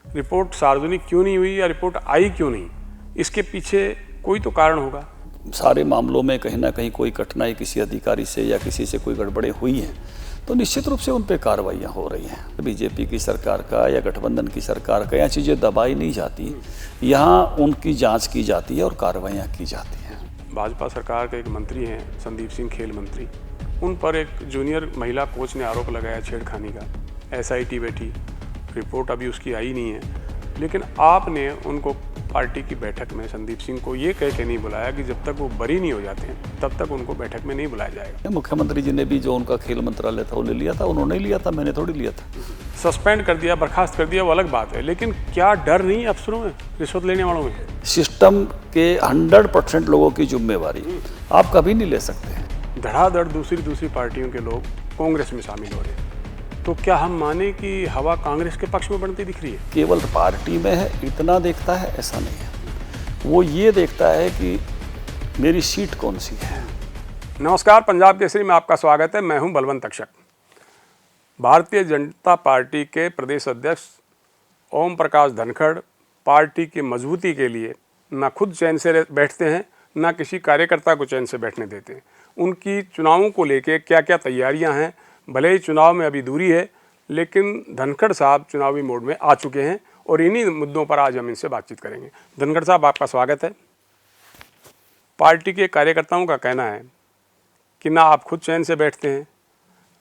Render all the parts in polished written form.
Report सार्वजनिक क्यों नहीं हुई या रिपोर्ट आई क्यों नहीं, इसके पीछे कोई तो कारण होगा। सारे मामलों में कहीं ना कहीं कोई कठिनाई किसी अधिकारी से या किसी से कोई गड़बड़ें हुई हैं तो निश्चित रूप से उन पर कार्रवाइयाँ हो रही हैं। बीजेपी की सरकार का या गठबंधन की सरकार का यह चीज़ें दबाई नहीं जाती, यहाँ उनकी जांच की जाती है और कार्रवाइयाँ की जाती हैं। भाजपा सरकार के एक मंत्री हैं संदीप सिंह, खेल मंत्री, उन पर एक जूनियर महिला कोच ने आरोप लगाया छेड़खानी का। एसआईटी बैठी, रिपोर्ट अभी उसकी आई नहीं है, लेकिन आपने उनको पार्टी की बैठक में संदीप सिंह को ये कह के नहीं बुलाया कि जब तक वो बरी नहीं हो जाते हैं तब तक उनको बैठक में नहीं बुलाया जाएगा। मुख्यमंत्री जी ने भी जो उनका खेल मंत्रालय था वो ले लिया था, उन्होंने ही लिया था, मैंने थोड़ी लिया था। सस्पेंड कर दिया, बर्खास्त कर दिया, वो अलग बात है, लेकिन क्या डर नहीं अफसरों में, रिश्वत लेने वालों में? सिस्टम के 100% लोगों की जिम्मेवारी आप कभी नहीं ले सकते। धड़ाधड़ दूसरी पार्टियों के लोग कांग्रेस में शामिल हो रहे हैं, तो क्या हम माने कि हवा कांग्रेस के पक्ष में बनती दिख रही है? केवल पार्टी में है इतना देखता है ऐसा नहीं है, वो ये देखता है कि मेरी सीट कौन सी है। नमस्कार, पंजाब केसरी में आपका स्वागत है। मैं हूं बलवंत तक्षक। भारतीय जनता पार्टी के प्रदेश अध्यक्ष ओम प्रकाश धनखड़ पार्टी की मजबूती के लिए न खुद चैन से बैठते हैं, न किसी कार्यकर्ता को चैन से बैठने देते हैं। उनकी चुनावों को लेके क्या क्या तैयारियां हैं, भले ही चुनाव में अभी दूरी है, लेकिन धनखड़ साहब चुनावी मोड में आ चुके हैं और इन्हीं मुद्दों पर आज हम इनसे बातचीत करेंगे। धनखड़ साहब, आपका स्वागत है। पार्टी के कार्यकर्ताओं का कहना है कि ना आप खुद चैन से बैठते हैं,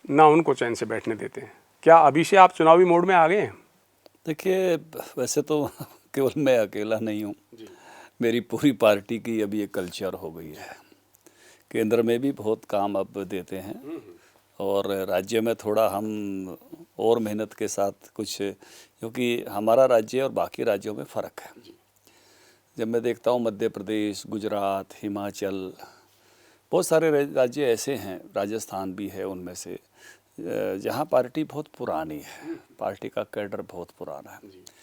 ना उनको चैन से बैठने देते हैं। क्या अभी से आप चुनावी मोड में आ गए हैं? देखिए, वैसे तो केवल मैं अकेला नहीं हूँ, मेरी पूरी पार्टी की अभी एक कल्चर हो गई है। केंद्र में भी बहुत काम अब देते हैं और राज्य में थोड़ा हम और मेहनत के साथ कुछ, क्योंकि हमारा राज्य और बाकी राज्यों में फ़र्क है। जब मैं देखता हूँ मध्य प्रदेश, गुजरात, हिमाचल, बहुत सारे राज्य ऐसे हैं, राजस्थान भी है उनमें से, जहाँ पार्टी बहुत पुरानी है, पार्टी का कैडर बहुत पुराना है।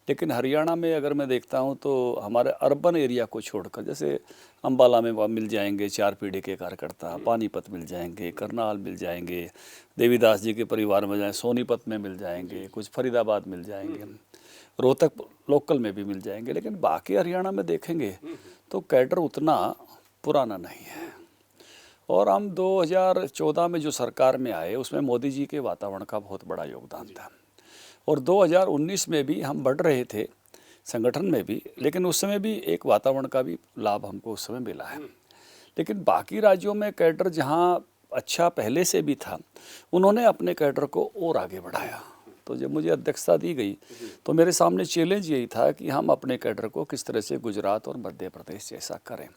लेकिन हरियाणा में अगर मैं देखता हूँ तो हमारे अर्बन एरिया को छोड़कर, जैसे अम्बाला में मिल जाएंगे 4 पीढ़ी के कार्यकर्ता, पानीपत मिल जाएंगे, करनाल मिल जाएंगे, देवीदास जी के परिवार में जाएं, सोनीपत में मिल जाएंगे, कुछ फरीदाबाद मिल जाएंगे, रोहतक लोकल में भी मिल जाएंगे, लेकिन बाकी हरियाणा में देखेंगे तो कैडर उतना पुराना नहीं है। और हम 2014 में जो सरकार में आए उसमें मोदी जी के वातावरण का बहुत बड़ा योगदान था, और 2019 में भी हम बढ़ रहे थे संगठन में भी, लेकिन उस समय भी एक वातावरण का भी लाभ हमको उस समय मिला है। लेकिन बाकी राज्यों में कैडर जहाँ अच्छा पहले से भी था, उन्होंने अपने कैडर को और आगे बढ़ाया। तो जब मुझे अध्यक्षता दी गई तो मेरे सामने चैलेंज यही था कि हम अपने कैडर को किस तरह से गुजरात और मध्य प्रदेश जैसा करें।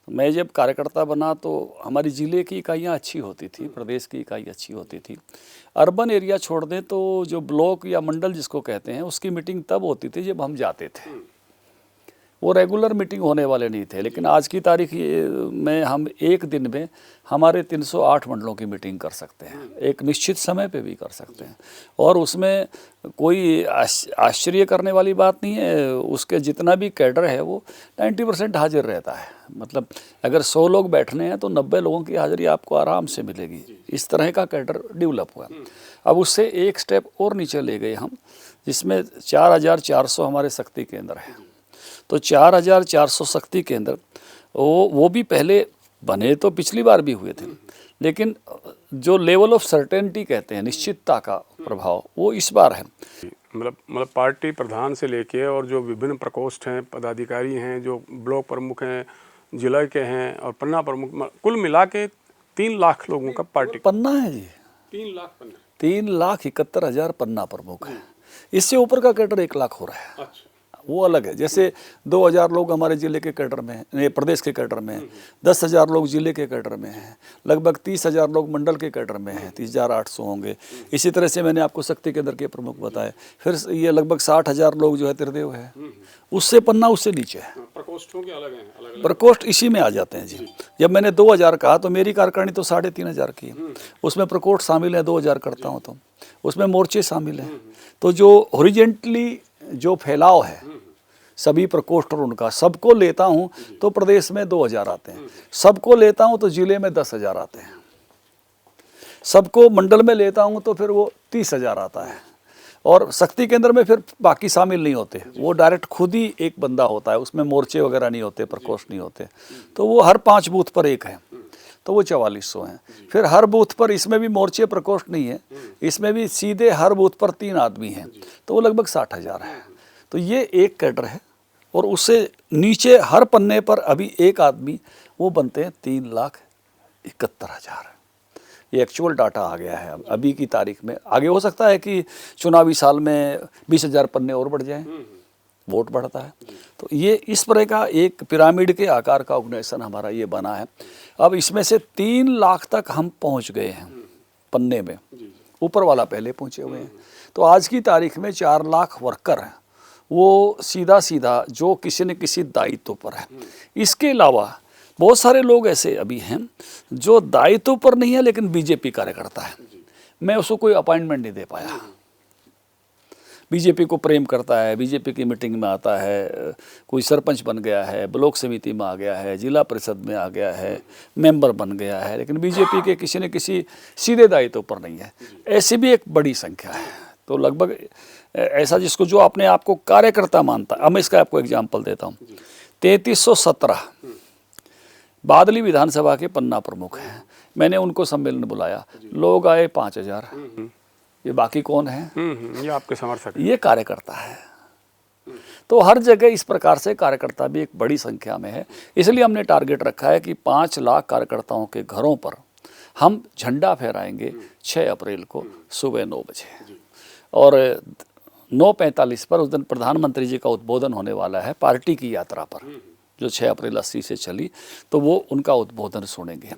मैं जब कार्यकर्ता बना तो हमारी ज़िले की इकाइयाँ अच्छी होती थी, प्रदेश की इकाई अच्छी होती थी। अर्बन एरिया छोड़ दें तो जो ब्लॉक या मंडल जिसको कहते हैं, उसकी मीटिंग तब होती थी जब हम जाते थे, वो रेगुलर मीटिंग होने वाले नहीं थे। लेकिन आज की तारीख में हम एक दिन में हमारे 308 मंडलों की मीटिंग कर सकते हैं, एक निश्चित समय पे भी कर सकते हैं, और उसमें कोई आश्चर्य करने वाली बात नहीं है। उसके जितना भी कैडर है वो 90% हाजिर रहता है। मतलब अगर 100 लोग बैठने हैं तो 90 लोगों की हाजिरी आपको आराम से मिलेगी। इस तरह का कैडर डेवलप हुआ। अब उससे एक स्टेप और नीचे ले गए हम, जिसमें 4400 हमारे शक्ति केंद्र हैं। तो 4400 शक्ति केंद्र वो भी पहले बने तो पिछली बार भी हुए थे, लेकिन जो लेवल ऑफ सर्टेनिटी कहते हैं, निश्चितता का प्रभाव, वो इस बार है। मतलब पार्टी प्रधान से लेके और जो विभिन्न प्रकोष्ठ हैं, पदाधिकारी हैं, जो ब्लॉक प्रमुख हैं, जिला के हैं और पन्ना प्रमुख, कुल मिला के 3 लाख लोगों का पार्टी पन्ना है जी। 3 लाख पन्ना, 3,71,000 पन्ना प्रमुख है। इससे ऊपर का कैडर 1 लाख हो रहा है। अच्छा, वो अलग है। जैसे 2000 लोग हमारे ज़िले के कैडर में हैं, प्रदेश के कैडर में हैं, 10,000 लोग ज़िले के कैडर में हैं, लगभग 30,000 लोग मंडल के कैडर में हैं, 30,800 होंगे। इसी तरह से मैंने आपको शक्ति केंद्र के प्रमुख बताए। फिर ये लगभग 60,000 लोग जो है त्रिदेव है, उससे पन्ना उससे नीचे है। प्रकोष्ठों के अलग हैं, अलग प्रकोष्ठ इसी में आ जाते हैं जी। जब मैंने 2000 कहा तो मेरी कार्यकारिणी तो 3,500 की है, उसमें प्रकोष्ठ शामिल है, 2000 करता हूँ तो उसमें मोर्चे शामिल हैं। तो जो हॉरिजेंटली जो फैलाव है सभी प्रकोष्ठ और उनका, सबको लेता हूं तो प्रदेश में 2000 आते हैं, सबको लेता हूं तो जिले में 10,000 आते हैं, सबको मंडल में लेता हूं तो फिर वो 30,000 आता है। और शक्ति केंद्र में फिर बाकी शामिल नहीं होते, वो डायरेक्ट खुद ही एक बंदा होता है, उसमें मोर्चे वगैरह नहीं होते, प्रकोष्ठ नहीं होते। तो वो हर 5 बूथ पर एक है, तो वो 4400 हैं। फिर हर बूथ पर, इसमें भी मोर्चे प्रकोष्ठ नहीं है, इसमें भी सीधे हर बूथ पर 3 आदमी हैं, तो वो लगभग 60,000 है। तो ये एक कैडर है। और उससे नीचे हर पन्ने पर अभी एक आदमी, वो बनते हैं 3,71,000। ये एक्चुअल डाटा आ गया है अभी की तारीख में। आगे हो सकता है कि चुनावी साल में 20,000 पन्ने और बढ़ जाएं, वोट बढ़ता है। तो ये इस तरह का एक पिरामिड के आकार का ऑर्गेनाइजेशन हमारा ये बना है। अब इसमें से 3 लाख तक हम पहुंच गए हैं पन्ने में, ऊपर वाला पहले पहुंचे हुए हैं। तो आज की तारीख में 4 लाख वर्कर हैं, वो सीधा सीधा जो किसी न किसी दायित्व पर है। इसके अलावा बहुत सारे लोग ऐसे अभी हैं जो दायित्व पर नहीं है लेकिन बीजेपी कार्यकर्ता है। मैं उसको कोई अपॉइंटमेंट नहीं दे पाया। बीजेपी को प्रेम करता है, बीजेपी की मीटिंग में आता है, कोई सरपंच बन गया है, ब्लॉक समिति में आ गया है, जिला परिषद में आ गया है, मेंबर बन गया है, लेकिन बीजेपी के किसी न किसी सीधे दायित्व पर नहीं है। ऐसी भी एक बड़ी संख्या है। तो लगभग ऐसा जिसको जो अपने आप को कार्यकर्ता मानता है। अब मैं इसका आपको एग्जाम्पल देता हूँ। 3317 बादली विधानसभा के पन्ना प्रमुख हैं। मैंने उनको सम्मेलन बुलाया, लोग आए 5,000। ये बाकी कौन है? ये आपके समर्थक हैं। ये कार्यकर्ता है। तो हर जगह इस प्रकार से कार्यकर्ता भी एक बड़ी संख्या में है। इसलिए हमने टारगेट रखा है कि 5 लाख कार्यकर्ताओं के घरों पर हम झंडा फहराएंगे 6 अप्रैल को सुबह 9 बजे। और 9:45 पर उस दिन प्रधानमंत्री जी का उद्बोधन होने वाला है पार्टी की यात्रा पर, जो 6 अप्रैल 80 से चली। तो वो उनका उद्बोधन सुनेंगे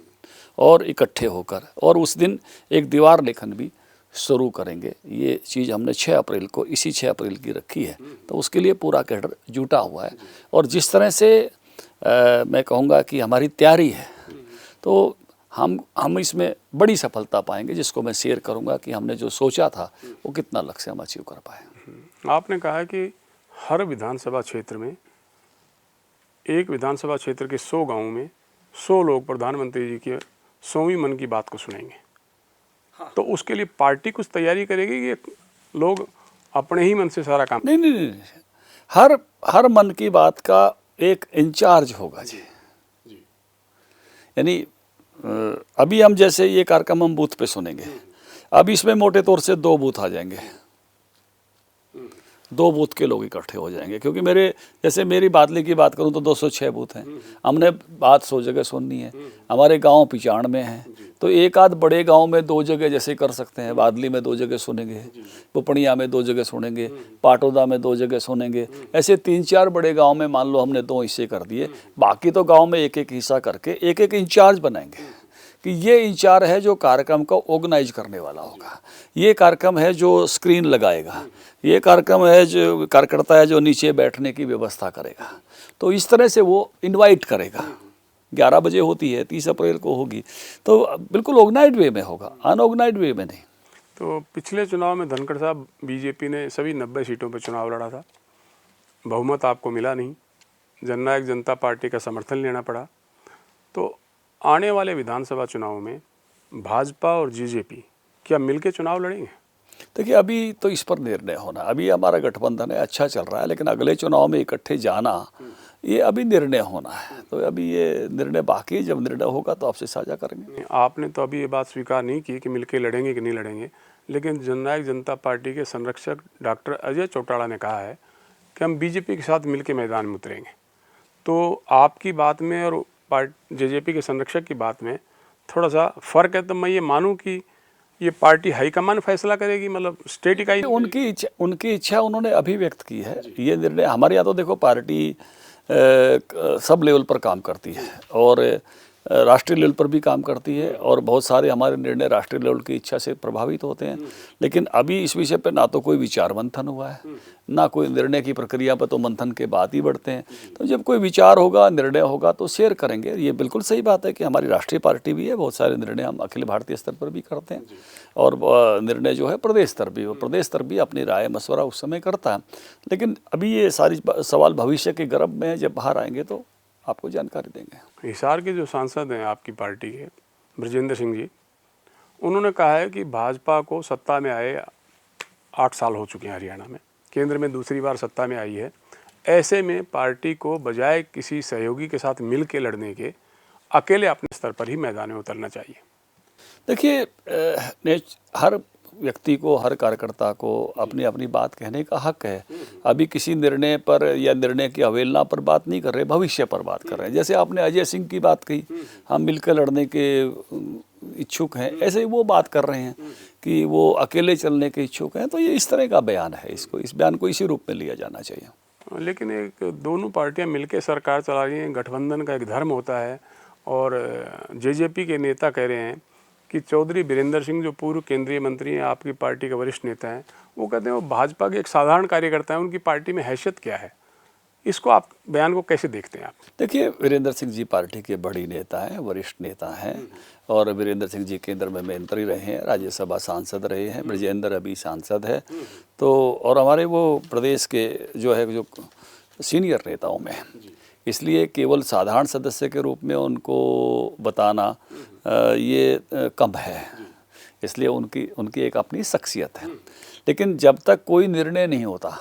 और इकट्ठे होकर, और उस दिन एक दीवार लेखन भी शुरू करेंगे। ये चीज़ हमने 6 अप्रैल को, इसी 6 अप्रैल की रखी है। तो उसके लिए पूरा कैडर जुटा हुआ है। और जिस तरह से मैं कहूँगा कि हमारी तैयारी है, तो हम इसमें बड़ी सफलता पाएंगे, जिसको मैं शेयर करूँगा कि हमने जो सोचा था वो कितना लक्ष्य हम अचीव कर पाए। आपने कहा कि हर विधानसभा क्षेत्र में, एक विधानसभा क्षेत्र के 100 गाँव में 100 लोग प्रधानमंत्री जी के 100वीं मन की बात को सुनेंगे। तो उसके लिए पार्टी कुछ तैयारी करेगी कि लोग अपने ही मन से सारा काम? नहीं, हर मन की बात का एक इंचार्ज होगा जी। यानी अभी हम जैसे ये कार्यक्रम हम बूथ पे सुनेंगे, अब इसमें मोटे तौर से 2 बूथ आ जाएंगे, 2 बूथ के लोग इकट्ठे हो जाएंगे। क्योंकि जैसे मेरी बादली की बात करूं तो 206 बूथ हैं। हमने बात 100 जगह सुननी है। हमारे गांव 95 हैं, तो एक आध बड़े गांव में 2 जगह जैसे कर सकते हैं। बादली में 2 जगह सुनेंगे, पुपड़िया में 2 जगह सुनेंगे, पाटोदा में 2 जगह सुनेंगे। ऐसे 3-4 बड़े गाँव में मान लो हमने 2 हिस्से कर दिए, बाकी तो गाँव में एक हिस्सा करके एक इंचार्ज बनाएंगे कि ये इंचार्ज है जो कार्यक्रम को ऑर्गेनाइज करने वाला होगा, ये कार्यक्रम है जो स्क्रीन लगाएगा, ये कार्यक्रम है जो कार्यकर्ता है जो नीचे बैठने की व्यवस्था करेगा। तो इस तरह से वो इनवाइट करेगा। 11 बजे होती है, 30 अप्रैल को होगी, तो बिल्कुल ऑर्गेनाइज्ड वे में होगा, अनऑर्गेनाइज्ड वे में नहीं। तो पिछले चुनाव में धनखड़ साहब, बीजेपी ने सभी 90 सीटों पर चुनाव लड़ा था, बहुमत आपको मिला नहीं, जननायक जनता पार्टी का समर्थन लेना पड़ा। तो आने वाले विधानसभा चुनाव में भाजपा और बीजेपी क्या मिलकर चुनाव लड़ेंगे? देखिए, अभी तो इस पर निर्णय होना, अभी हमारा गठबंधन है, अच्छा चल रहा है, लेकिन अगले चुनाव में इकट्ठे जाना, ये अभी निर्णय होना है। तो अभी ये निर्णय बाकी है, जब निर्णय होगा तो आपसे साझा करेंगे। आपने तो अभी ये बात स्वीकार नहीं की कि मिलकर लड़ेंगे कि नहीं लड़ेंगे, लेकिन जननायक जनता पार्टी के संरक्षक डॉक्टर अजय चौटाला ने कहा है कि हम बीजेपी के साथ मिलकर मैदान में उतरेंगे। तो आपकी बात में और जेजेपी के संरक्षक की बात में थोड़ा सा फर्क है। तो मैं ये मानूं कि ये पार्टी हाईकमान फैसला करेगी, मतलब स्टेट इकाई? उनकी इच्छा उन्होंने अभी व्यक्त की है। ये निर्णय हमारे यहाँ तो देखो, पार्टी सब लेवल पर काम करती है और राष्ट्रीय लेवल पर भी काम करती है, और बहुत सारे हमारे निर्णय राष्ट्रीय लेवल की इच्छा से प्रभावित होते हैं। लेकिन अभी इस विषय पर ना तो कोई विचार मंथन हुआ है, ना कोई निर्णय की प्रक्रिया पर, तो मंथन के बाद ही बढ़ते हैं। तो जब कोई विचार होगा, निर्णय होगा तो शेयर करेंगे। ये बिल्कुल सही बात है कि हमारी राष्ट्रीय पार्टी भी है, बहुत सारे निर्णय हम अखिल भारतीय स्तर पर भी करते हैं, और निर्णय जो है प्रदेश स्तर भी, प्रदेश स्तर भी अपनी राय मशवरा उस समय करता है। लेकिन अभी ये सारी सवाल भविष्य के गर्भ में है, जब बाहर आएंगे तो आपको जानकारी देंगे। हिसार के जो सांसद हैं आपकी पार्टी के, ब्रजेंद्र सिंह जी, उन्होंने कहा है कि भाजपा को सत्ता में आए 8 साल हो चुके हैं हरियाणा में, केंद्र में दूसरी बार सत्ता में आई है। ऐसे में पार्टी को बजाय किसी सहयोगी के साथ मिल के लड़ने के अकेले अपने स्तर पर ही मैदान में उतरना चाहिए। देखिए, हर व्यक्ति को, हर कार्यकर्ता को अपनी अपनी बात कहने का हक है। अभी किसी निर्णय पर या निर्णय की अवहेलना पर बात नहीं कर रहे, भविष्य पर बात कर रहे हैं। जैसे आपने अजय सिंह की बात कही, हम मिलकर लड़ने के इच्छुक हैं, ऐसे ही वो बात कर रहे हैं कि वो अकेले चलने के इच्छुक हैं। तो ये इस तरह का बयान है, इस बयान को इसी रूप में लिया जाना चाहिए। लेकिन एक दोनों पार्टियां मिलकर सरकार चला रही हैं, गठबंधन का एक धर्म होता है। और जेजेपी के नेता कह रहे हैं कि चौधरी बीरेंद्र सिंह, जो पूर्व केंद्रीय मंत्री हैं, आपकी पार्टी के वरिष्ठ नेता हैं, वो कहते हैं वो भाजपा के एक साधारण कार्यकर्ता हैं, उनकी पार्टी में हैसियत क्या है। इसको आप बयान को कैसे देखते हैं आप? देखिए, वीरेंद्र सिंह जी पार्टी के बड़ी नेता हैं, वरिष्ठ नेता हैं। और वीरेंद्र सिंह जी केंद्र में मंत्री रहे हैं, राज्यसभा सांसद रहे हैं, ब्रजेंद्र अभी सांसद है। तो और हमारे वो प्रदेश के जो सीनियर नेताओं में, इसलिए केवल साधारण सदस्य के रूप में उनको बताना ये कम है। इसलिए उनकी एक अपनी शख्सियत है। लेकिन जब तक कोई निर्णय नहीं होता,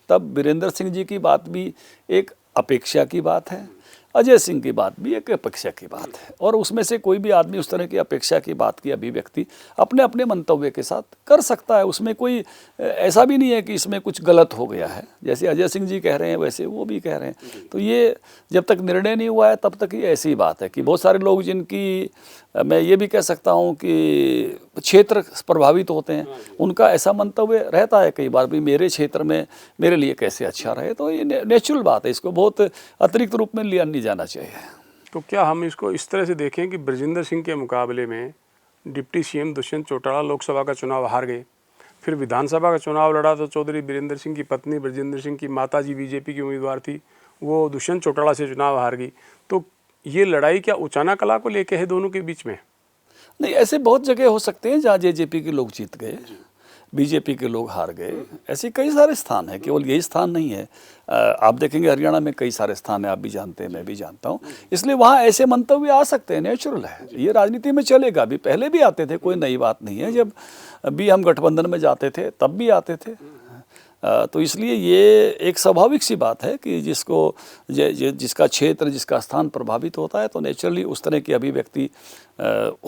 तब वीरेंद्र सिंह जी की बात भी एक अपेक्षा की बात है, अजय सिंह की बात भी एक अपेक्षा की बात है। और उसमें से कोई भी आदमी उस तरह की अपेक्षा की बात की अभिव्यक्ति अपने अपने मंतव्य के साथ कर सकता है। उसमें कोई ऐसा भी नहीं है कि इसमें कुछ गलत हो गया है। जैसे अजय सिंह जी कह रहे हैं वैसे वो भी कह रहे हैं। तो ये जब तक निर्णय नहीं हुआ है तब तक ये ऐसी बात है कि बहुत सारे लोग जिनकी, मैं ये भी कह सकता हूँ कि क्षेत्र प्रभावित होते हैं, उनका ऐसा मंतव्य रहता है कई बार भी, मेरे क्षेत्र में मेरे लिए कैसे अच्छा रहे। तो ये नेचुरल बात है, इसको बहुत अतिरिक्त रूप में लिया नहीं जाना चाहिए। तो क्या हम इसको इस तरह से देखें कि ब्रजेंद्र सिंह के मुकाबले में डिप्टी सीएम दुष्यंत चौटाला लोकसभा का चुनाव हार गए, फिर विधानसभा का चुनाव लड़ा तो चौधरी बीरेंद्र सिंह की पत्नी ब्रजेंद्र सिंह की माताजी बीजेपी की उम्मीदवार थी, वो दुष्यंत चौटाला से चुनाव हार गई। तो ये लड़ाई क्या उचाना कला को लेके है दोनों के बीच में? नहीं, ऐसे बहुत जगह हो सकते हैं जहाँ जेजेपी के लोग जीत गए, बीजेपी के लोग हार गए। ऐसे कई सारे स्थान हैं, केवल यही स्थान नहीं है। आप देखेंगे हरियाणा में कई सारे स्थान हैं, आप भी जानते हैं, मैं भी जानता हूँ। इसलिए वहाँ ऐसे मंतव्य आ सकते हैं, नेचुरल है, ये राजनीति में चलेगा। भी पहले भी आते थे, कोई नई बात नहीं है। जब भी हम गठबंधन में जाते थे तब भी आते थे। तो इसलिए ये एक स्वाभाविक सी बात है कि जिसका क्षेत्र, जिसका स्थान प्रभावित होता है, तो नेचुरली उस तरह की अभिव्यक्ति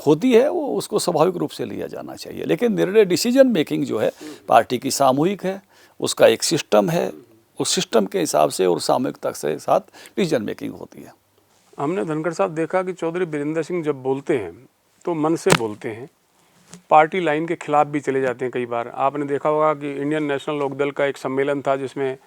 होती है, वो उसको स्वाभाविक रूप से लिया जाना चाहिए। लेकिन निर्णय, डिसीजन मेकिंग जो है पार्टी की सामूहिक है, उसका एक सिस्टम है, उस सिस्टम के हिसाब से और सामूहिकता के साथ डिसीजन मेकिंग होती है। हमने धनखड़ साहब देखा कि चौधरी बीरेंद्र सिंह जब बोलते हैं तो मन से बोलते हैं, पार्टी लाइन के खिलाफ भी चले जाते हैं कई बार। आपने देखा होगा कि इंडियन नेशनल लोकदल का एक सम्मेलन था जिसमें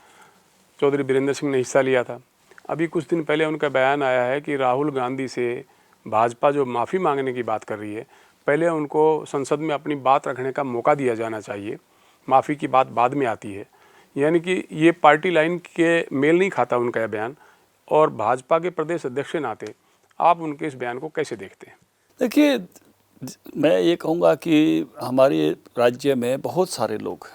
चौधरी बीरेंद्र सिंह ने हिस्सा लिया था। अभी कुछ दिन पहले उनका बयान आया है कि राहुल गांधी से भाजपा जो माफ़ी मांगने की बात कर रही है, पहले उनको संसद में अपनी बात रखने का मौका दिया जाना चाहिए, माफ़ी की बात बाद में आती है। यानी कि ये पार्टी लाइन के मेल नहीं खाता उनका यह बयान। और भाजपा के प्रदेश अध्यक्ष के नाते आप उनके इस बयान को कैसे देखते हैं? देखिए, मैं ये कहूँगा कि हमारे राज्य में बहुत सारे लोग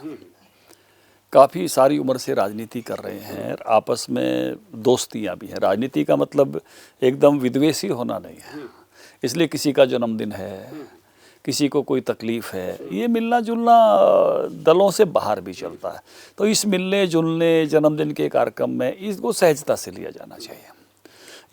काफ़ी सारी उम्र से राजनीति कर रहे हैं, आपस में दोस्तियाँ भी हैं। राजनीति का मतलब एकदम विद्वेषी होना नहीं है। इसलिए किसी का जन्मदिन है, किसी को कोई तकलीफ़ है, ये मिलना जुलना दलों से बाहर भी चलता है। तो इस मिलने जुलने, जन्मदिन के कार्यक्रम में इसको सहजता से लिया जाना चाहिए।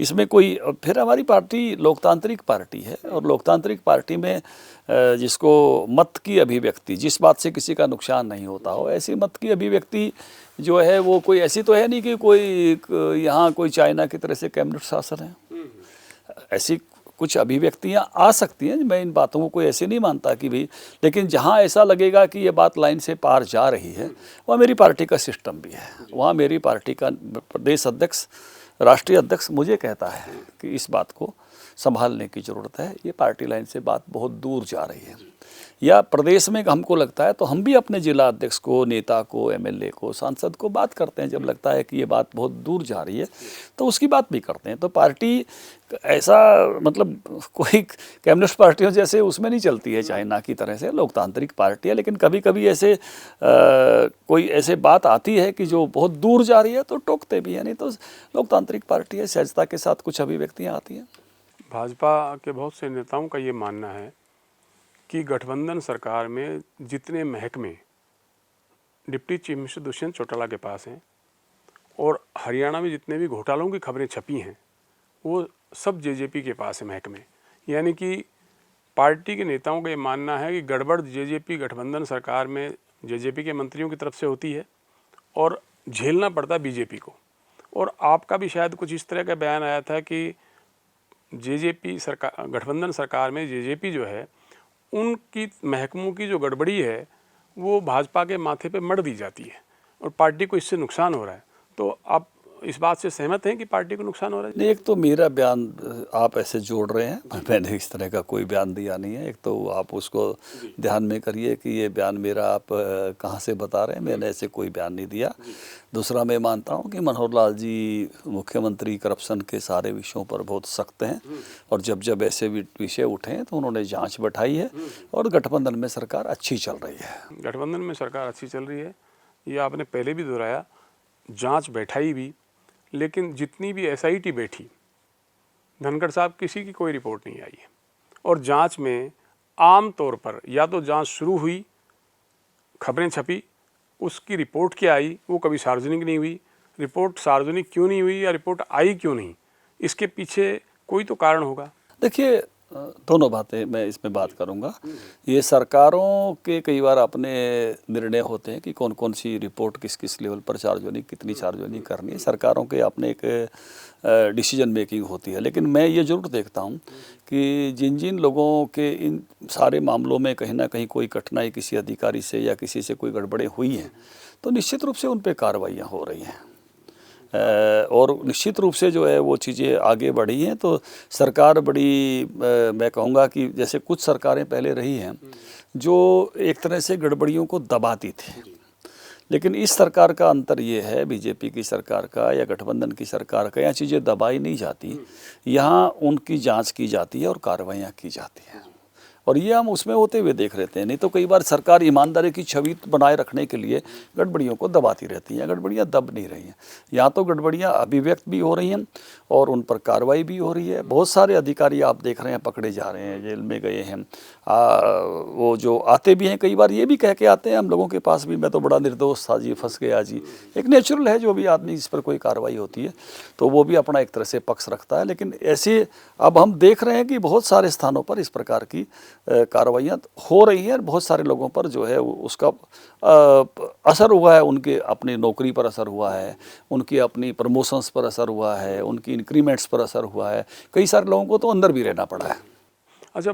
इसमें कोई, फिर हमारी पार्टी लोकतांत्रिक पार्टी है, और लोकतांत्रिक पार्टी में जिसको मत की अभिव्यक्ति, जिस बात से किसी का नुकसान नहीं होता हो, ऐसी मत की अभिव्यक्ति जो है वो कोई ऐसी तो है नहीं कि कोई यहाँ कोई चाइना की तरह से कम्युनिस्ट शासन है। ऐसी कुछ अभिव्यक्तियाँ आ सकती हैं, मैं इन बातों को कोई ऐसे नहीं मानता कि भी, लेकिन जहाँ ऐसा लगेगा कि ये बात लाइन से पार जा रही है, वहाँ मेरी पार्टी का सिस्टम भी है। वहाँ मेरी पार्टी का प्रदेश अध्यक्ष, राष्ट्रीय अध्यक्ष मुझे कहता है कि इस बात को संभालने की ज़रूरत है, ये पार्टी लाइन से बात बहुत दूर जा रही है। या प्रदेश में हमको लगता है तो हम भी अपने जिला अध्यक्ष को, नेता को, एमएलए को, सांसद को बात करते हैं। जब लगता है कि ये बात बहुत दूर जा रही है तो उसकी बात भी करते हैं। तो पार्टी ऐसा, मतलब कोई कम्युनिस्ट पार्टियों जैसे उसमें नहीं चलती है, चाइना की तरह से लोकतांत्रिक पार्टी है। लेकिन कभी कभी ऐसे कोई ऐसे बात आती है कि जो बहुत दूर जा रही है तो टोकते भी हैं। नहीं तो लोकतांत्रिक पार्टी है, सहजता के साथ कुछ अभिव्यक्तियाँ आती हैं। भाजपा के बहुत से नेताओं का ये मानना है कि गठबंधन सरकार में जितने महकमे deputy chief minister Dushyant Chautala के पास हैं और हरियाणा में जितने भी घोटालों की खबरें छपी हैं वो सब जेजेपी के पास है महकमे। यानी कि पार्टी के नेताओं का ये मानना है कि गड़बड़ जेजेपी गठबंधन सरकार में जेजेपी के मंत्रियों की तरफ से होती है और झेलना पड़ता बीजेपी को। और आपका भी शायद कुछ इस तरह का बयान आया था कि जेजेपी सरकार गठबंधन सरकार में जेजेपी जो है उनकी महकमों की जो गड़बड़ी है वो भाजपा के माथे पे मढ़ दी जाती है और पार्टी को इससे नुकसान हो रहा है। तो आप इस बात से सहमत हैं कि पार्टी को नुकसान हो रहा है? नहीं, एक तो मेरा बयान आप ऐसे जोड़ रहे हैं, मैंने इस तरह का कोई बयान दिया नहीं है। एक तो आप उसको ध्यान में करिए कि ये बयान मेरा आप कहाँ से बता रहे हैं, मैंने ऐसे कोई बयान नहीं दिया। दूसरा, मैं मानता हूँ कि मनोहर लाल जी मुख्यमंत्री करप्शन के सारे विषयों पर बहुत सख्त हैं और जब जब ऐसे विषय उठे हैं तो उन्होंने जांच बैठाई है और गठबंधन में सरकार अच्छी चल रही है। गठबंधन में सरकार अच्छी चल रही है, ये आपने पहले भी दोहराया, जांच बैठाई भी, लेकिन जितनी भी एसआईटी बैठी धनखड़ साहब किसी की कोई रिपोर्ट नहीं आई है। और जांच में आम तौर पर या तो जांच शुरू हुई, खबरें छपी, उसकी रिपोर्ट क्या आई वो कभी सार्वजनिक नहीं हुई। रिपोर्ट सार्वजनिक क्यों नहीं हुई या रिपोर्ट आई क्यों नहीं, इसके पीछे कोई तो कारण होगा। देखिए, दोनों बातें मैं इसमें बात करूंगा। ये सरकारों के कई बार अपने निर्णय होते हैं कि कौन कौन सी रिपोर्ट किस किस लेवल पर सार्वजनिक, कितनी सार्वजनिक करनी है। सरकारों के अपने एक डिसीजन मेकिंग होती है। लेकिन मैं ये जरूर देखता हूँ कि जिन जिन लोगों के इन सारे मामलों में कहीं ना कहीं कोई कठिनाई किसी अधिकारी से या किसी से कोई गड़बड़ें हुई हैं तो निश्चित रूप से उन पर कार्रवाइयाँ हो रही हैं और निश्चित रूप से जो है वो चीज़ें आगे बढ़ी हैं। तो सरकार बड़ी मैं कहूँगा कि जैसे कुछ सरकारें पहले रही हैं जो एक तरह से गड़बड़ियों को दबाती थी, लेकिन इस सरकार का अंतर ये है, बीजेपी की सरकार का या गठबंधन की सरकार का, यहाँ चीज़ें दबाई नहीं जाती, यहाँ उनकी जांच की जाती है और कार्रवाइयाँ की जाती हैं और ये हम उसमें होते हुए देख रहते हैं। नहीं तो कई बार सरकार ईमानदारी की छवि बनाए रखने के लिए गड़बड़ियों को दबाती रहती हैं। गड़बड़ियाँ दब नहीं रही हैं, यहाँ तो गड़बड़ियाँ अभिव्यक्त भी हो रही हैं और उन पर कार्रवाई भी हो रही है। बहुत सारे अधिकारी आप देख रहे हैं पकड़े जा रहे हैं, जेल में गए हैं। वो जो आते भी हैं कई बार ये भी कह के आते हैं हम लोगों के पास भी, मैं तो बड़ा निर्दोष था जी, फंस गया जी। एक नेचुरल है, जो भी आदमी इस पर कोई कार्रवाई होती है तो वो भी अपना एक तरह से पक्ष रखता है। लेकिन ऐसे अब हम देख रहे हैं कि बहुत सारे स्थानों पर इस प्रकार की कार्रवाइयाँ हो रही हैं और बहुत सारे लोगों पर जो है उसका असर हुआ है, उनके अपनी नौकरी पर असर हुआ है, उनकी अपनी प्रमोशंस पर असर हुआ है, उनकी इंक्रीमेंट्स पर असर हुआ है। कई सारे लोगों को तो अंदर भी रहना पड़ा है। अच्छा,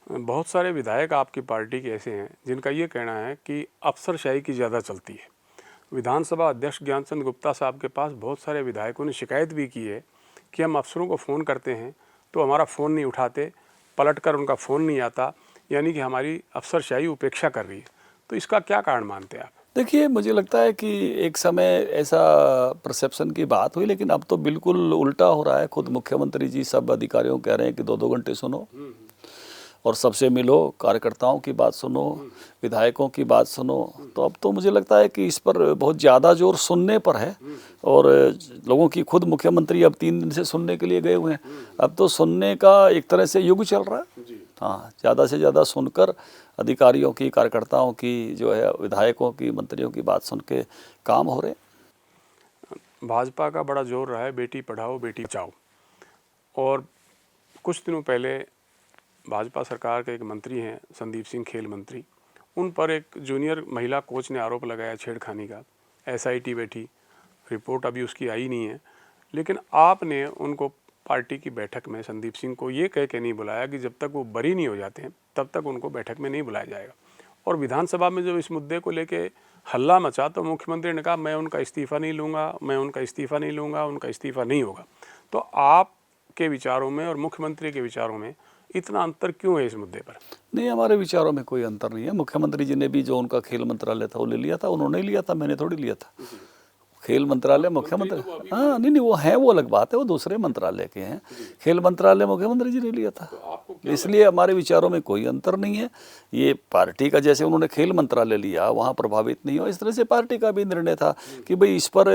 बहुत सारे विधायक आपकी पार्टी के ऐसे हैं जिनका ये कहना है कि अफसरशाही की ज़्यादा चलती है। विधानसभा अध्यक्ष ज्ञानचंद गुप्ता साहब के पास बहुत सारे विधायकों ने शिकायत भी की है कि हम अफसरों को फ़ोन करते हैं तो हमारा फ़ोन नहीं उठाते, पलटकर उनका फ़ोन नहीं आता, यानी कि हमारी अफसरशाही उपेक्षा कर रही है। तो इसका क्या कारण मानते हैं आप? देखिए, मुझे लगता है कि एक समय ऐसा परसेप्शन की बात हुई, लेकिन अब तो बिल्कुल उल्टा हो रहा है। खुद मुख्यमंत्री जी सब अधिकारियों को कह रहे हैं कि 2-2 घंटे सुनो और सबसे मिलो, कार्यकर्ताओं की बात सुनो, विधायकों की बात सुनो। तो अब तो मुझे लगता है कि इस पर बहुत ज़्यादा जोर सुनने पर है और लोगों की, खुद मुख्यमंत्री अब 3 दिन से सुनने के लिए गए हुए हैं। अब तो सुनने का एक तरह से युग चल रहा है। हाँ, ज़्यादा से ज़्यादा सुनकर अधिकारियों की, कार्यकर्ताओं की, जो है विधायकों की, मंत्रियों की बात सुन के काम हो रहे हैं। भाजपा का बड़ा जोर रहा है बेटी पढ़ाओ बेटी बचाओ, और कुछ दिनों पहले भाजपा सरकार के एक मंत्री हैं संदीप सिंह, खेल मंत्री, उन पर एक जूनियर महिला कोच ने आरोप लगाया छेड़खानी का। एसआईटी बैठी, रिपोर्ट अभी उसकी आई नहीं है, लेकिन आपने उनको पार्टी की बैठक में, संदीप सिंह को ये कह के नहीं बुलाया कि जब तक वो बरी नहीं हो जाते हैं तब तक उनको बैठक में नहीं बुलाया जाएगा। और विधानसभा में जब इस मुद्दे को लेके हल्ला मचा तो मुख्यमंत्री ने कहा मैं उनका इस्तीफ़ा नहीं लूँगा, मैं उनका इस्तीफ़ा नहीं लूँगा, उनका इस्तीफ़ा नहीं होगा। तो आपके विचारों में और मुख्यमंत्री के विचारों में इतना अंतर क्यों है इस मुद्दे पर? नहीं, हमारे विचारों में कोई अंतर नहीं है। मुख्यमंत्री जी ने भी जो उनका खेल मंत्रालय था वो ले लिया था, उन्होंने ही लिया था, मैंने थोड़ी लिया था। खेल मंत्रालय मुख्यमंत्री, हाँ नहीं, वो है, वो अलग बात है, वो दूसरे मंत्रालय के हैं। खेल मंत्रालय मुख्यमंत्री जी ने लिया था, इसलिए हमारे विचारों में कोई अंतर नहीं है। ये पार्टी का, जैसे उन्होंने खेल मंत्रालय लिया वहाँ प्रभावित नहीं हो, इस तरह से पार्टी का भी निर्णय था कि भाई इस पर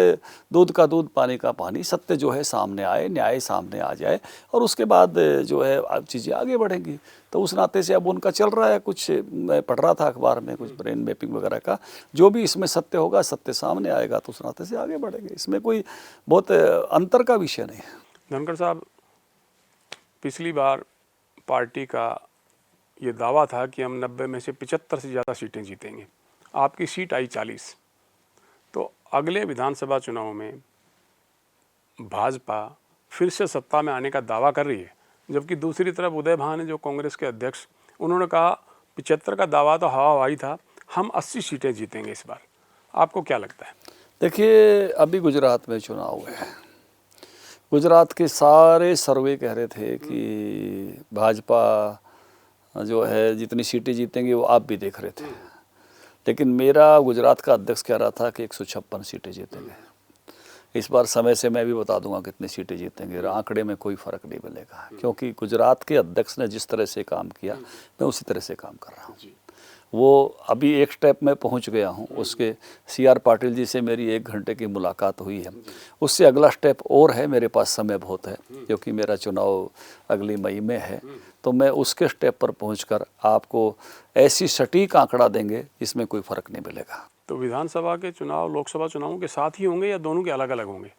दूध का दूध पानी का पानी, सत्य जो है सामने आए, न्याय सामने आ जाए और उसके बाद जो है चीज़ें आगे बढ़ेंगी। तो उस नाते से अब उनका चल रहा है कुछ, मैं पढ़ रहा था अखबार में कुछ ब्रेन मैपिंग वगैरह का, जो भी इसमें सत्य होगा, सत्य सामने आएगा तो उस नाते से आगे बढ़ेंगे, इसमें कोई बहुत अंतर का विषय नहीं है। धनखड़ साहब, पिछली बार पार्टी का ये दावा था कि हम 90 में से 75 से ज़्यादा सीटें जीतेंगे, आपकी सीट आई 40। तो अगले विधानसभा चुनाव में भाजपा फिर से सत्ता में आने का दावा कर रही है, जबकि दूसरी तरफ उदय भान है जो कांग्रेस के अध्यक्ष, उन्होंने कहा 75 का दावा तो हवा हवाई था, हम 80 सीटें जीतेंगे इस बार। आपको क्या लगता है? देखिए, अभी गुजरात में चुनाव हुए हैं, गुजरात के सारे सर्वे कह रहे थे कि भाजपा जो है जितनी सीटें जीतेंगे वो आप भी देख रहे थे, लेकिन मेरा गुजरात का अध्यक्ष कह रहा था कि 156 सीटें जीतेंगे। इस बार समय से मैं भी बता दूंगा कितनी सीटें जीतेंगे, आंकड़े में कोई फ़र्क नहीं मिलेगा, क्योंकि गुजरात के अध्यक्ष ने जिस तरह से काम किया मैं उसी तरह से काम कर रहा हूँ। वो अभी एक स्टेप में पहुंच गया हूं, उसके CR पाटिल जी से मेरी 1 घंटे की मुलाकात हुई है, उससे अगला स्टेप और है, मेरे पास समय बहुत है क्योंकि मेरा चुनाव अगली मई में है, तो मैं उसके स्टेप पर पहुंचकर आपको ऐसी सटीक आंकड़ा देंगे जिसमें कोई फ़र्क नहीं मिलेगा। तो विधानसभा के चुनाव लोकसभा चुनावों के साथ ही होंगे या दोनों के अलग अलग होंगे?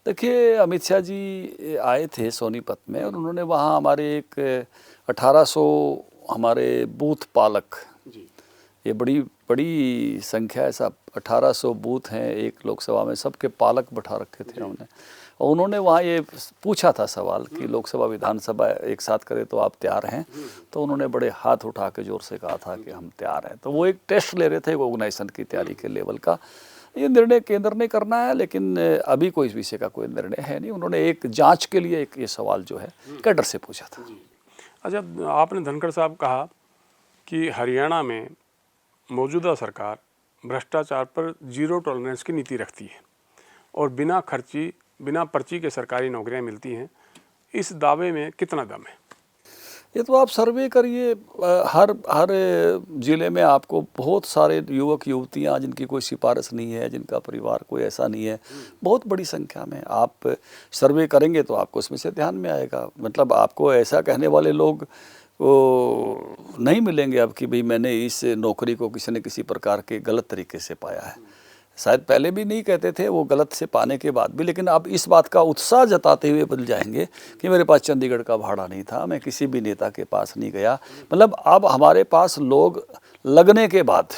देखिए, अमित शाह जी आए थे सोनीपत में और उन्होंने वहाँ हमारे एक 1800 हमारे बूथ पालक, ये बड़ी बड़ी संख्या है साहब, 1800 बूथ हैं एक लोकसभा में, सबके पालक बैठा रखे थे हमने, और उन्होंने वहाँ ये पूछा था सवाल कि लोकसभा विधानसभा एक साथ करें तो आप तैयार हैं? तो उन्होंने बड़े हाथ उठा के ज़ोर से कहा था कि हम तैयार हैं। तो वो एक टेस्ट ले रहे थे ऑर्गेनाइजेशन की तैयारी के लेवल का। ये निर्णय केंद्र ने करना है, लेकिन अभी कोई इस विषय का कोई निर्णय है नहीं। उन्होंने एक जाँच के लिए एक ये सवाल जो है कैडर से पूछा था। अच्छा, आपने धनखड़ साहब कहा कि हरियाणा में मौजूदा सरकार भ्रष्टाचार पर जीरो टॉलरेंस की नीति रखती है और बिना पर्ची के सरकारी नौकरियां मिलती हैं, इस दावे में कितना दम है? ये तो आप सर्वे करिए, हर ज़िले में आपको बहुत सारे युवक युवतियां जिनकी कोई सिफारिश नहीं है, जिनका परिवार कोई ऐसा नहीं है, बहुत बड़ी संख्या में आप सर्वे करेंगे तो आपको इसमें से ध्यान में आएगा। मतलब आपको ऐसा कहने वाले लोग वो नहीं मिलेंगे अब कि भाई मैंने इस नौकरी को किसी न किसी प्रकार के गलत तरीके से पाया है। शायद पहले भी नहीं कहते थे वो गलत से पाने के बाद भी, लेकिन अब इस बात का उत्साह जताते हुए बदल जाएंगे कि मेरे पास चंडीगढ़ का भाड़ा नहीं था, मैं किसी भी नेता के पास नहीं गया। मतलब अब हमारे पास लोग लगने के बाद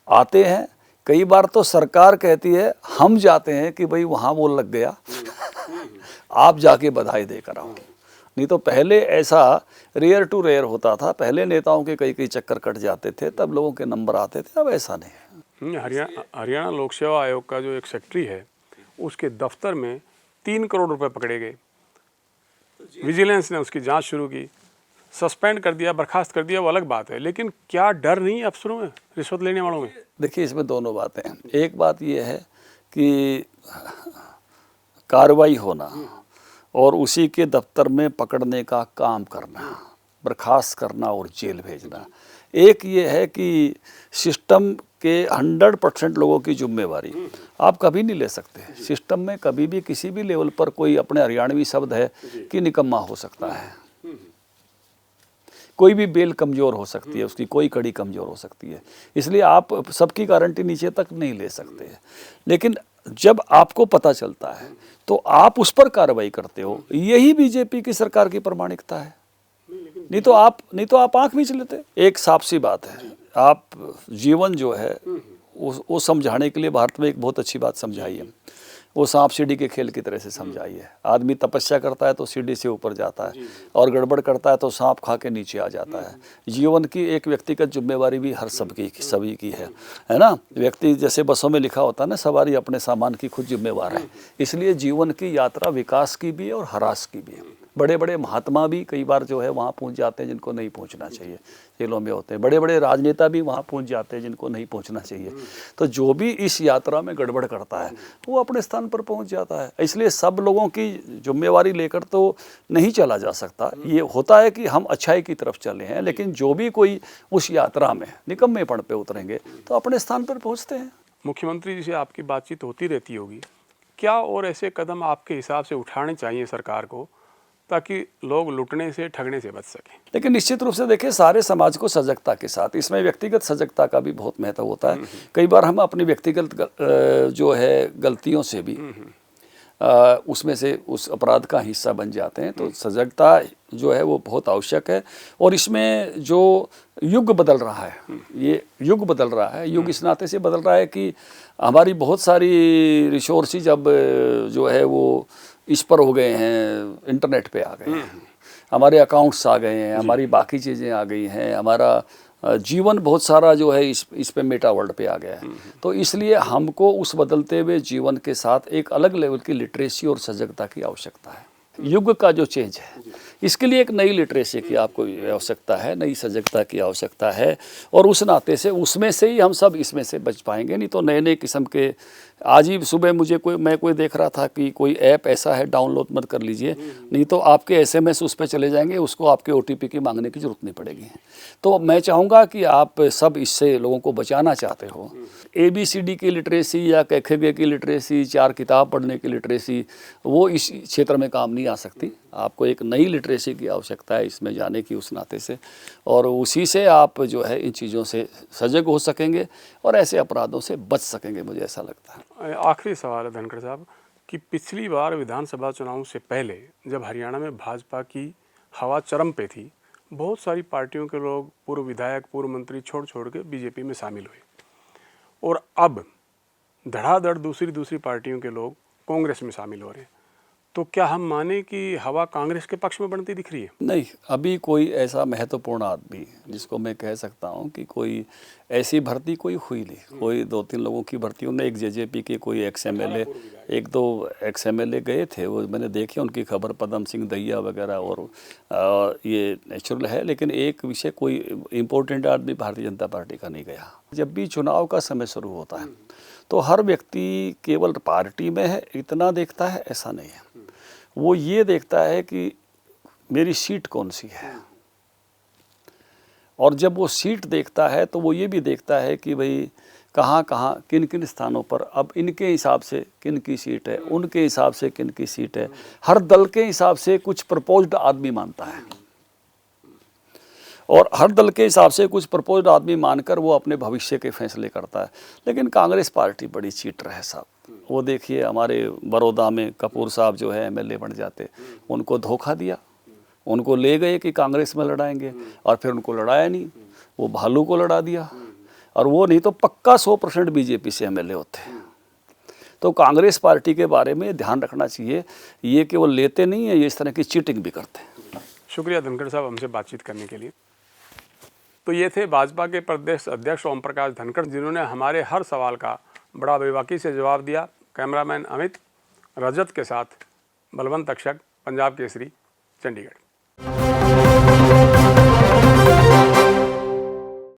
आते हैं, कई बार तो सरकार कहती है हम जाते हैं कि भाई वहाँ वो लग गया आप जाके बधाई देकर आओ। नहीं तो पहले ऐसा रेयर टू रेयर होता था, पहले नेताओं के कई चक्कर कट जाते थे तब लोगों के नंबर आते थे, अब ऐसा नहीं है। हरियाणा लोक सेवा आयोग का जो एक सेक्रेटरी है उसके दफ्तर में 3 करोड़ रुपए पकड़े गए, विजिलेंस ने उसकी जांच शुरू की, सस्पेंड कर दिया, बर्खास्त कर दिया, वो अलग बात है, लेकिन क्या डर नहीं अफसरों में, रिश्वत लेने वालों में? देखिए, इसमें दोनों बातें हैं। एक बात ये है कि कार्रवाई होना और उसी के दफ्तर में पकड़ने का काम करना, बर्खास्त करना और जेल भेजना। एक ये है कि सिस्टम के 100% लोगों की जिम्मेवारी आप कभी नहीं ले सकते। सिस्टम में कभी भी किसी भी लेवल पर कोई अपने हरियाणवी शब्द है कि निकम्मा हो सकता है, कोई भी बेल कमज़ोर हो सकती है, उसकी कोई कड़ी कमज़ोर हो सकती है, इसलिए आप सबकी गारंटी नीचे तक नहीं ले सकते। लेकिन जब आपको पता चलता है तो आप उस पर कार्रवाई करते हो, यही बीजेपी की सरकार की प्रामाणिकता है। नहीं तो आप आंख मीच लेते। एक साफ सी बात है, आप जीवन जो है वो समझाने के लिए भारत में एक बहुत अच्छी बात समझाई है, वो सांप सीढ़ी के खेल की तरह से समझाई है। आदमी तपस्या करता है तो सीढ़ी से ऊपर जाता है और गड़बड़ करता है तो सांप खा के नीचे आ जाता है। जीवन की एक व्यक्तिगत जिम्मेवारी भी हर सभी की है ना। व्यक्ति जैसे बसों में लिखा होता है ना, सवारी अपने सामान की खुद जिम्मेवार है। इसलिए जीवन की यात्रा विकास की भी है और ह्रास की भी है। बड़े बड़े महात्मा भी कई बार जो है वहाँ पहुँच जाते हैं जिनको नहीं पहुँचना चाहिए, जेलों में होते हैं। बड़े बड़े राजनेता भी वहाँ पहुँच जाते हैं जिनको नहीं पहुँचना चाहिए। तो जो भी इस यात्रा में गड़बड़ करता है वो अपने स्थान पर पहुँच जाता है। इसलिए सब लोगों की जिम्मेवारी लेकर तो नहीं चला जा सकता। ये होता है कि हम अच्छाई की तरफ चले हैं, लेकिन जो भी कोई उस यात्रा में निकम्मेपन पे उतरेंगे तो अपने स्थान पर पहुँचते हैं। मुख्यमंत्री जी से आपकी बातचीत होती रहती होगी, क्या और ऐसे कदम आपके हिसाब से उठाने चाहिए सरकार को ताकि लोग लुटने से ठगने से बच सकें। लेकिन निश्चित रूप से देखिए, सारे समाज को सजगता के साथ, इसमें व्यक्तिगत सजगता का भी बहुत महत्व होता है। कई बार हम अपनी व्यक्तिगत जो है गलतियों से भी उसमें से उस अपराध का हिस्सा बन जाते हैं। तो सजगता जो है वो बहुत आवश्यक है। और इसमें जो युग बदल रहा है, ये युग बदल रहा है, युग इस नाते से बदल रहा है कि हमारी बहुत सारी रिसोर्सेज अब जो है वो इस पर हो गए हैं, इंटरनेट पे आ गए हैं, हमारे अकाउंट्स आ गए हैं, हमारी बाकी चीज़ें आ गई हैं, हमारा जीवन बहुत सारा जो है इस पे मेटा वर्ल्ड पे आ गया है। तो इसलिए हमको उस बदलते हुए जीवन के साथ एक अलग लेवल की लिटरेसी और सजगता की आवश्यकता है। युग का जो चेंज है, इसके लिए एक नई लिटरेसी की आपको आवश्यकता है, नई सजगता की आवश्यकता है। और उस नाते से उसमें से ही हम सब इसमें से बच पाएंगे। नहीं तो नए नए किस्म के, आज ही सुबह मैं कोई देख रहा था कि कोई ऐप ऐसा है, डाउनलोड मत कर लीजिए, नहीं तो आपके एसएमएस उस पर चले जाएंगे, उसको आपके ओटीपी की मांगने की जरूरत नहीं पड़ेगी। तो मैं चाहूँगा कि आप सब इससे लोगों को बचाना चाहते हो, ABCD की लिटरेसी या क की लिटरेसी, 4 किताब पढ़ने की लिटरेसी, वो इस क्षेत्र में काम नहीं आ सकती। आपको एक नई लिटरेसी की आवश्यकता है इसमें जाने की, उस नाते से, और उसी से आप जो है इन चीज़ों से सजग हो सकेंगे और ऐसे अपराधों से बच सकेंगे, मुझे ऐसा लगता है। आखिरी सवाल है धनखड़ साहब कि पिछली बार विधानसभा चुनाव से पहले जब हरियाणा में भाजपा की हवा चरम पे थी, बहुत सारी पार्टियों के लोग, पूर्व विधायक, पूर्व मंत्री छोड़ के बीजेपी में शामिल हुए, और अब धड़ाधड़ दूसरी पार्टियों के लोग कांग्रेस में शामिल हो रहे हैं। तो क्या हम माने कि हवा कांग्रेस के पक्ष में बनती दिख रही है? नहीं, अभी कोई ऐसा महत्वपूर्ण आदमी जिसको मैं कह सकता हूँ कि कोई ऐसी भर्ती कोई हुई नहीं। कोई 2-3 लोगों की भर्ती, उनने एक जेजेपी के कोई XMLA, 1-2 XMLA गए थे, वो मैंने देखी उनकी खबर, पदम सिंह दहिया वगैरह, और ये नेचुरल है। लेकिन एक विषय, कोई इम्पोर्टेंट आदमी भारतीय जनता पार्टी का नहीं गया। जब भी चुनाव का समय शुरू होता है तो हर व्यक्ति केवल पार्टी में है इतना देखता है, ऐसा नहीं है। वो ये देखता है कि मेरी सीट कौन सी है, और जब वो सीट देखता है तो वो ये भी देखता है कि भाई कहाँ किन किन स्थानों पर अब इनके हिसाब से किन की सीट है, उनके हिसाब से किन की सीट है। हर दल के हिसाब से कुछ प्रपोज्ड आदमी मानता है, और हर दल के हिसाब से कुछ प्रपोज्ड आदमी मानकर वो अपने भविष्य के फैसले करता है। लेकिन कांग्रेस पार्टी बड़ी चीटर है साहब। वो देखिए, हमारे बड़ौदा में कपूर साहब जो है MLA बन जाते, उनको धोखा दिया, उनको ले गए कि कांग्रेस में लड़ाएंगे, और फिर उनको लड़ाया नहीं, वो भालू को लड़ा दिया, और वो नहीं तो पक्का 100% बीजेपी से MLA होते। तो कांग्रेस पार्टी के बारे में ध्यान रखना चाहिए, ये केवल लेते नहीं है, ये इस तरह की चीटिंग भी करते हैं। शुक्रिया धनखड़ साहब हमसे बातचीत करने के लिए। तो ये थे भाजपा के प्रदेश अध्यक्ष ओम प्रकाश धनखड़, जिन्होंने हमारे हर सवाल का बड़ा बेबाकी से जवाब दिया। कैमरामैन अमित रजत के साथ बलवंत तक्षक, पंजाब केसरी, चंडीगढ़।